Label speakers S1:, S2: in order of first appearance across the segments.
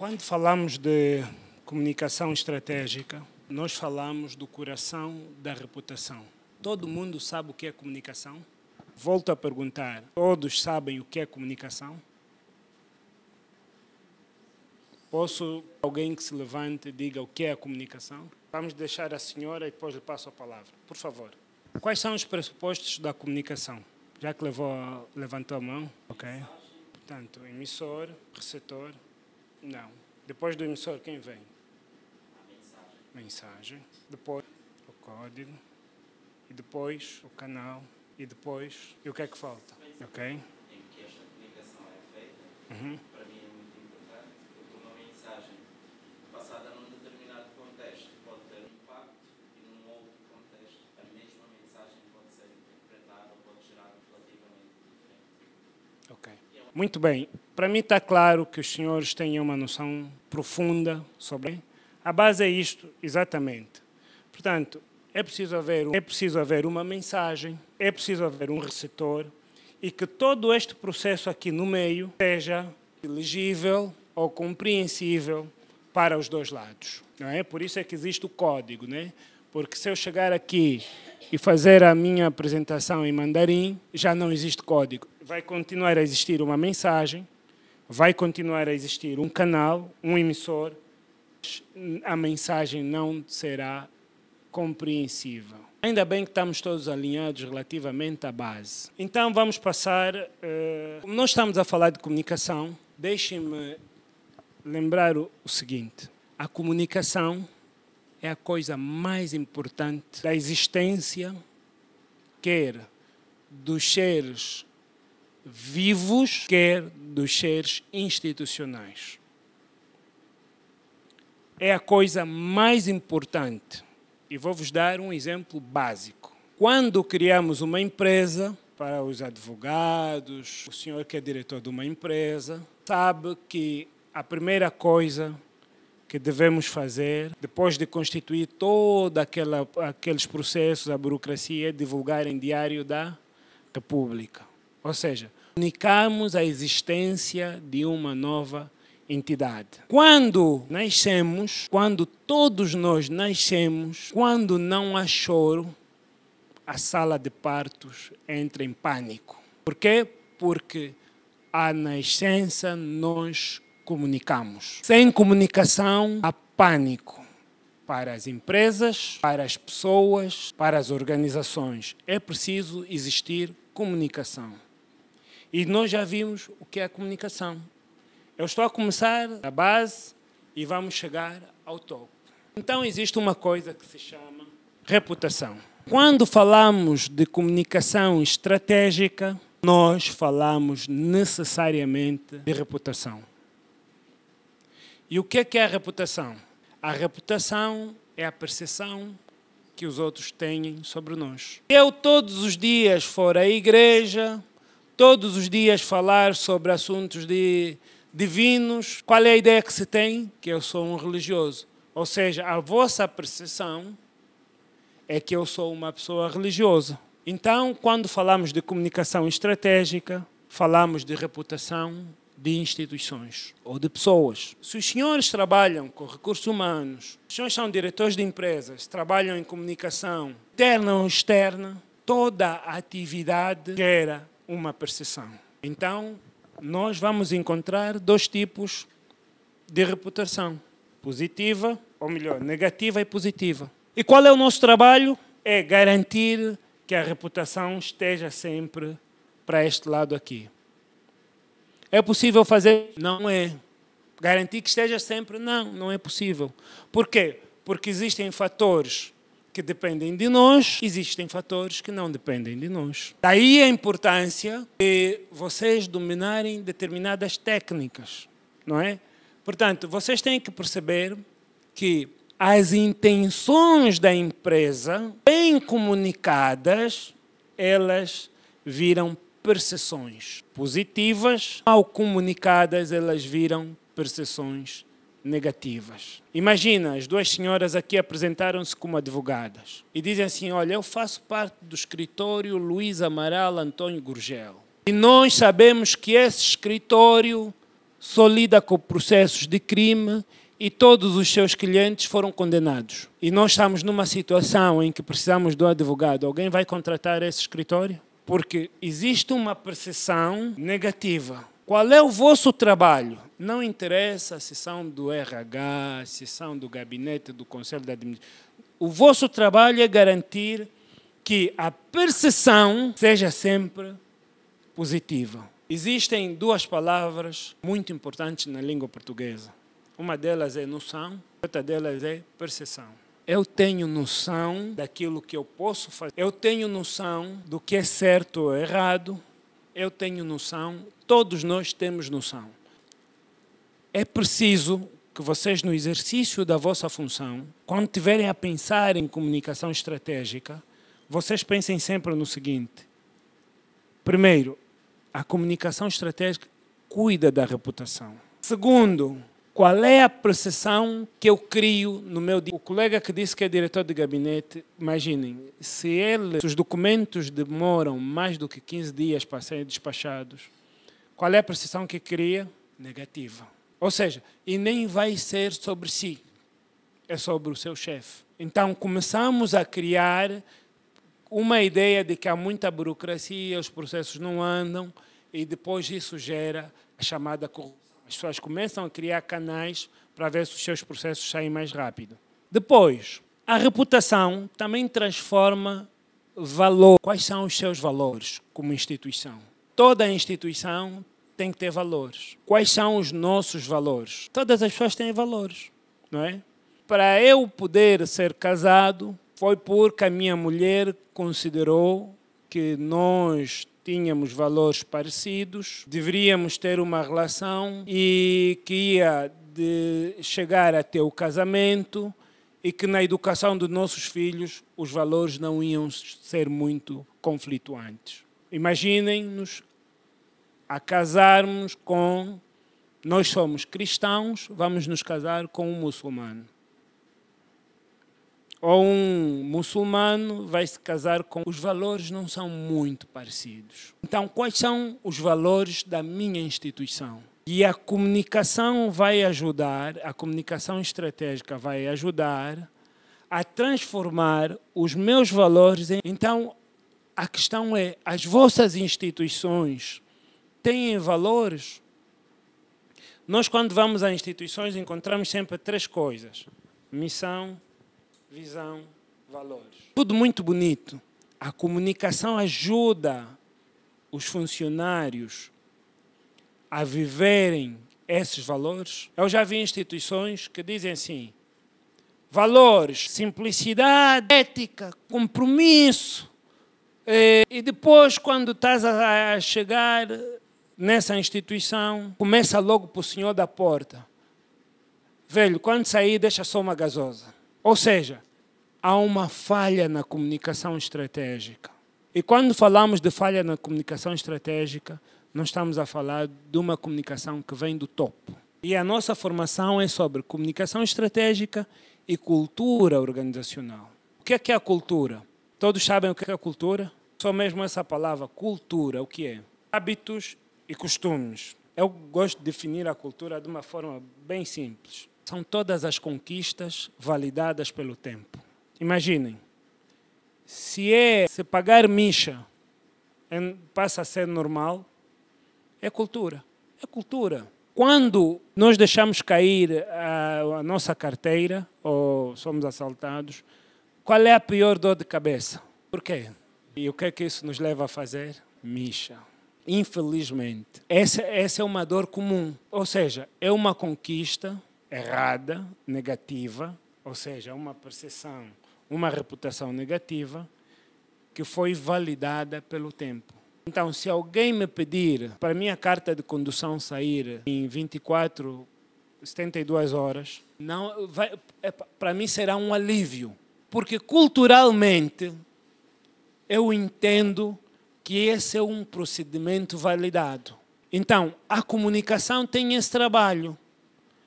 S1: Quando falamos de comunicação estratégica, nós falamos do coração da reputação. Todo mundo sabe o que é comunicação? Volto a perguntar, todos sabem o que é comunicação? Posso alguém que se levante e diga o que é a comunicação? Vamos deixar a senhora e depois lhe passo a palavra. Por favor. Quais são os pressupostos da comunicação? Já que levantou a mão? Ok. Portanto, emissor, receptor, não. Depois do emissor, quem vem? A mensagem. Depois, o código. E depois, o canal. E depois, e o que é que falta? Ok.
S2: Em que esta comunicação é feita, para mim é muito importante, porque uma mensagem passada num determinado contexto pode ter impacto e num outro contexto a mesma mensagem pode ser interpretada ou pode gerar relativamente diferente.
S1: Ok. Muito bem. Para mim está claro que os senhores têm uma noção profunda sobre. A base é isto, exatamente. Portanto, é preciso haver uma mensagem, é preciso haver um receptor e que todo este processo aqui no meio seja legível ou compreensível para os dois lados. Não é? Por isso é que existe o código, né? Porque se eu chegar aqui e fazer a minha apresentação em mandarim, já não existe código. Vai continuar a existir uma mensagem, vai continuar a existir um canal, um emissor, a mensagem não será compreensível. Ainda bem que estamos todos alinhados relativamente à base. Então vamos passar... Como nós estamos a falar de comunicação, deixem-me lembrar o seguinte. A comunicação é a coisa mais importante da existência, quer dos seres vivos, quer dos seres institucionais. É a coisa mais importante. E vou-vos dar um exemplo básico. Quando criamos uma empresa, para os advogados, o senhor que é diretor de uma empresa, sabe que a primeira coisa que devemos fazer, depois de constituir todos aqueles processos, a burocracia, é divulgar em Diário da República. Ou seja, comunicamos a existência de uma nova entidade. Quando nascemos, quando todos nós nascemos, quando não há choro, a sala de partos entra em pânico. Por quê? Porque à nascença nós comunicamos. Sem comunicação, há pânico para as empresas, para as pessoas, para as organizações. É preciso existir comunicação. E nós já vimos o que é a comunicação. Eu estou a começar da base e vamos chegar ao topo. Então, existe uma coisa que se chama reputação. Quando falamos de comunicação estratégica, nós falamos necessariamente de reputação. E o que é a reputação? A reputação é a percepção que os outros têm sobre nós. Eu todos os dias for à igreja, todos os dias falar sobre assuntos divinos, qual é a ideia que se tem? Que eu sou um religioso. Ou seja, a vossa percepção é que eu sou uma pessoa religiosa. Então, quando falamos de comunicação estratégica, falamos de reputação de instituições ou de pessoas. Se os senhores trabalham com recursos humanos, os senhores são diretores de empresas, trabalham em comunicação interna ou externa, toda a atividade gera uma percepção. Então, nós vamos encontrar dois tipos de reputação. Positiva, ou melhor, negativa e positiva. E qual é o nosso trabalho? É garantir que a reputação esteja sempre para este lado aqui. É possível fazer? Não é. Garantir que esteja sempre? Não, não é possível. Por quê? Porque existem fatores que dependem de nós, existem fatores que não dependem de nós. Daí a importância de vocês dominarem determinadas técnicas, não é? Portanto, vocês têm que perceber que as intenções da empresa, bem comunicadas, elas viram percepções positivas, mal comunicadas, elas viram percepções negativas. Imagina, as duas senhoras aqui apresentaram-se como advogadas e dizem assim, olha, eu faço parte do escritório Luís Amaral Antônio Gurgel. E nós sabemos que esse escritório só lida com processos de crime e todos os seus clientes foram condenados. E nós estamos numa situação em que precisamos do advogado. Alguém vai contratar esse escritório? Porque existe uma percepção negativa. Qual é o vosso trabalho? Não interessa a seção do RH, a seção do gabinete do Conselho de Administração. O vosso trabalho é garantir que a percepção seja sempre positiva. Existem duas palavras muito importantes na língua portuguesa. Uma delas é noção, outra delas é percepção. Eu tenho noção daquilo que eu posso fazer. Eu tenho noção do que é certo ou errado. Eu tenho noção, todos nós temos noção. É preciso que vocês, no exercício da vossa função, quando estiverem a pensar em comunicação estratégica, vocês pensem sempre no seguinte. Primeiro, a comunicação estratégica cuida da reputação. Segundo, qual é a percepção que eu crio no meu dia? O colega que disse que é diretor de gabinete, imaginem, se os documentos demoram mais do que 15 dias para serem despachados, qual é a percepção que cria? Negativa. Ou seja, e nem vai ser sobre si, é sobre o seu chefe. Então, começamos a criar uma ideia de que há muita burocracia, os processos não andam, e depois isso gera a chamada corrupção. As pessoas começam a criar canais para ver se os seus processos saem mais rápido. Depois, a reputação também transforma valor. Quais são os seus valores como instituição? Toda instituição tem que ter valores. Quais são os nossos valores? Todas as pessoas têm valores, não é? Para eu poder ser casado, foi porque a minha mulher considerou que nós tínhamos valores parecidos, deveríamos ter uma relação e que ia chegar até o casamento e que na educação dos nossos filhos os valores não iam ser muito conflituantes. Imaginem-nos a casarmos com... Nós somos cristãos, vamos nos casar com um muçulmano. Ou um muçulmano vai se casar com... Os valores não são muito parecidos. Então, quais são os valores da minha instituição? E a comunicação vai ajudar, a comunicação estratégica vai ajudar a transformar os meus valores em... Então, a questão é, as vossas instituições têm valores? Nós, quando vamos a instituições, encontramos sempre três coisas. Missão, visão, valores. Tudo muito bonito. A comunicação ajuda os funcionários a viverem esses valores. Eu já vi instituições que dizem assim, valores, simplicidade, ética, compromisso. E depois, quando estás a chegar nessa instituição, começa logo para o senhor da porta. Velho, quando sair, deixa só uma gasosa. Ou seja, há uma falha na comunicação estratégica. E quando falamos de falha na comunicação estratégica, nós estamos a falar de uma comunicação que vem do topo. E a nossa formação é sobre comunicação estratégica e cultura organizacional. O que é a cultura? Todos sabem o que é a cultura? Só mesmo essa palavra, cultura, o que é? Hábitos e costumes. Eu gosto de definir a cultura de uma forma bem simples. São todas as conquistas validadas pelo tempo. Imaginem, se pagar micha passa a ser normal, é cultura. É cultura. Quando nós deixamos cair a nossa carteira ou somos assaltados, qual é a pior dor de cabeça? Por quê? E o que é que isso nos leva a fazer? Micha. Infelizmente, essa é uma dor comum. Ou seja, é uma conquista errada, negativa, ou seja, uma percepção, uma reputação negativa que foi validada pelo tempo. Então, se alguém me pedir para a minha carta de condução sair em 24, 72 horas, para mim será um alívio, porque culturalmente eu entendo que esse é um procedimento validado. Então, a comunicação tem esse trabalho.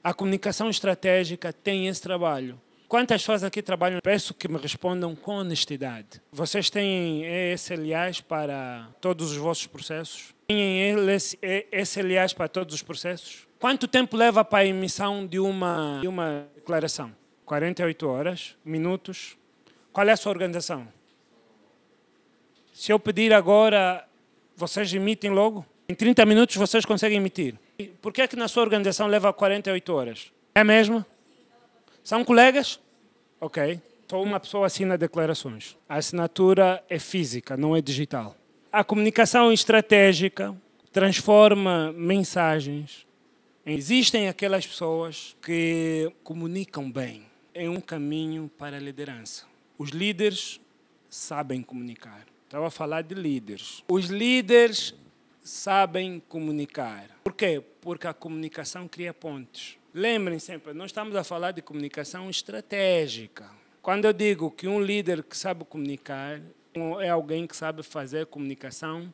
S1: A comunicação estratégica tem esse trabalho. Quantas pessoas aqui trabalham? Peço que me respondam com honestidade. Vocês têm SLAs para todos os vossos processos? Tem SLAs para todos os processos? Quanto tempo leva para a emissão de uma declaração? 48 horas, minutos. Qual é a sua organização? Se eu pedir agora, vocês emitem logo? Em 30 minutos vocês conseguem emitir. Por que é que na sua organização leva 48 horas? É mesmo? São colegas? Ok. Só uma pessoa assina declarações. A assinatura é física, não é digital. A comunicação estratégica transforma mensagens. Existem aquelas pessoas que comunicam bem. É um caminho para a liderança. Os líderes sabem comunicar. Estava a falar de líderes. Os líderes sabem comunicar. Por quê? Porque a comunicação cria pontes. Lembrem sempre, nós estamos a falar de comunicação estratégica. Quando eu digo que um líder que sabe comunicar é alguém que sabe fazer comunicação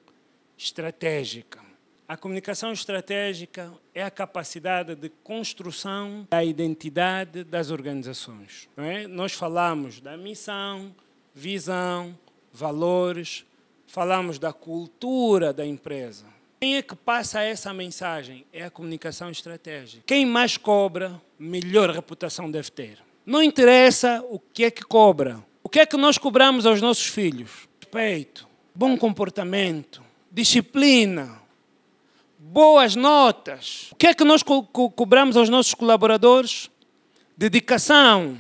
S1: estratégica. A comunicação estratégica é a capacidade de construção da identidade das organizações. Não é? Nós falamos da missão, visão, valores, falamos da cultura da empresa. Quem é que passa essa mensagem? É a comunicação estratégica. Quem mais cobra, melhor reputação deve ter. Não interessa o que é que cobra. O que é que nós cobramos aos nossos filhos? Respeito, bom comportamento, disciplina, boas notas. O que é que nós cobramos aos nossos colaboradores? Dedicação,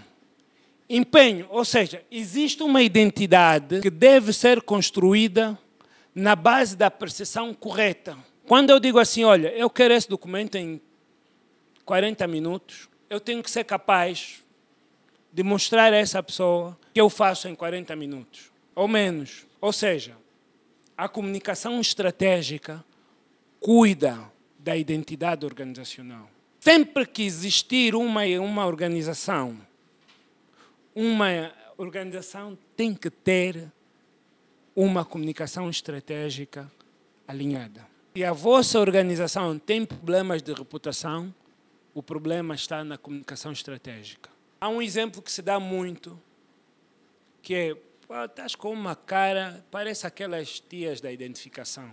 S1: empenho. Ou seja, existe uma identidade que deve ser construída na base da percepção correta. Quando eu digo assim, olha, eu quero esse documento em 40 minutos, eu tenho que ser capaz de mostrar a essa pessoa que eu faço em 40 minutos, ou menos. Ou seja, a comunicação estratégica cuida da identidade organizacional. Sempre que existir uma organização tem que ter uma comunicação estratégica alinhada. Se a vossa organização tem problemas de reputação, o problema está na comunicação estratégica. Há um exemplo que se dá muito, que é, estás com uma cara, parece aquelas tias da identificação.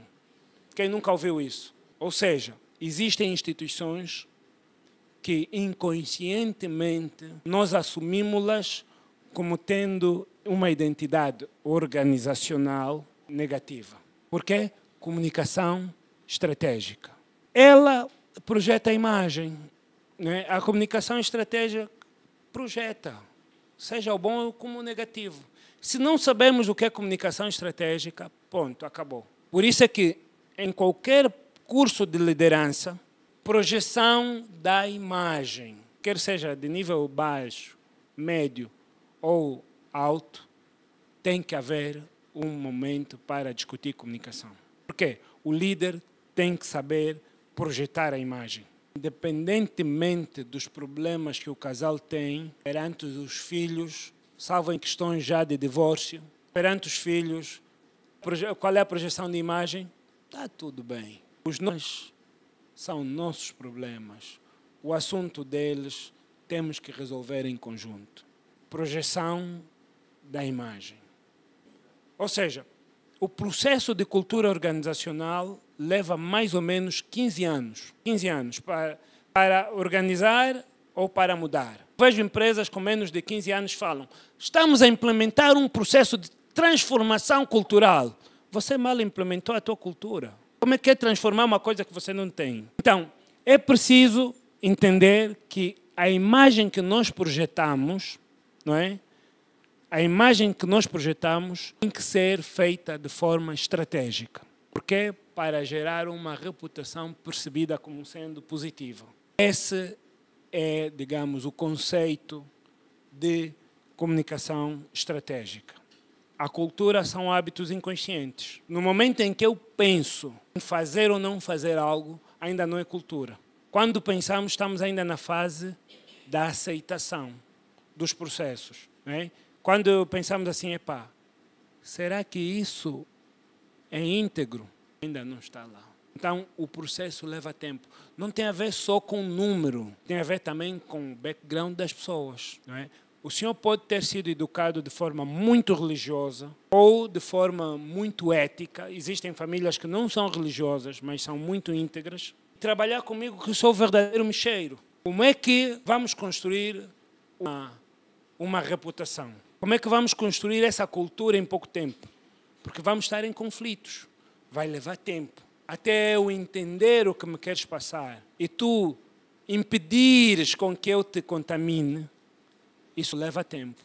S1: Quem nunca ouviu isso? Ou seja, existem instituições que inconscientemente nós assumimos-las como tendo uma identidade organizacional negativa. Por quê? Comunicação estratégica. Ela projeta a imagem. Né? A comunicação estratégica projeta, seja o bom como o negativo. Se não sabemos o que é comunicação estratégica, ponto, acabou. Por isso é que em qualquer curso de liderança, projeção da imagem, quer seja de nível baixo, médio ou alto, tem que haver um momento para discutir comunicação. Por quê? O líder tem que saber projetar a imagem. Independentemente dos problemas que o casal tem perante os filhos, salvo em questões já de divórcio, perante os filhos, qual é a projeção de imagem? Está tudo bem. Os nós são nossos problemas. O assunto deles temos que resolver em conjunto. Projeção da imagem. Ou seja, o processo de cultura organizacional leva mais ou menos 15 anos. 15 anos para organizar ou para mudar. Vejo empresas com menos de 15 anos falam, estamos a implementar um processo de transformação cultural. Você mal implementou a tua cultura. Como é que é transformar uma coisa que você não tem? Então, é preciso entender que a imagem que nós projetamos, não é? A imagem que nós projetamos tem que ser feita de forma estratégica. Por quê? Para gerar uma reputação percebida como sendo positiva. Esse é, digamos, o conceito de comunicação estratégica. A cultura são hábitos inconscientes. No momento em que eu penso em fazer ou não fazer algo, ainda não é cultura. Quando pensamos, estamos ainda na fase da aceitação dos processos. Não é? Quando pensamos assim, será que isso é íntegro? Ainda não está lá. Então, o processo leva tempo. Não tem a ver só com o número, tem a ver também com o background das pessoas. Não é? O senhor pode ter sido educado de forma muito religiosa ou de forma muito ética. Existem famílias que não são religiosas, mas são muito íntegras. Trabalhar comigo que sou o verdadeiro mecheiro. Como é que vamos construir uma reputação? Como é que vamos construir essa cultura em pouco tempo? Porque vamos estar em conflitos. Vai levar tempo. Até eu entender o que me queres passar e tu impedires com que eu te contamine, isso leva tempo.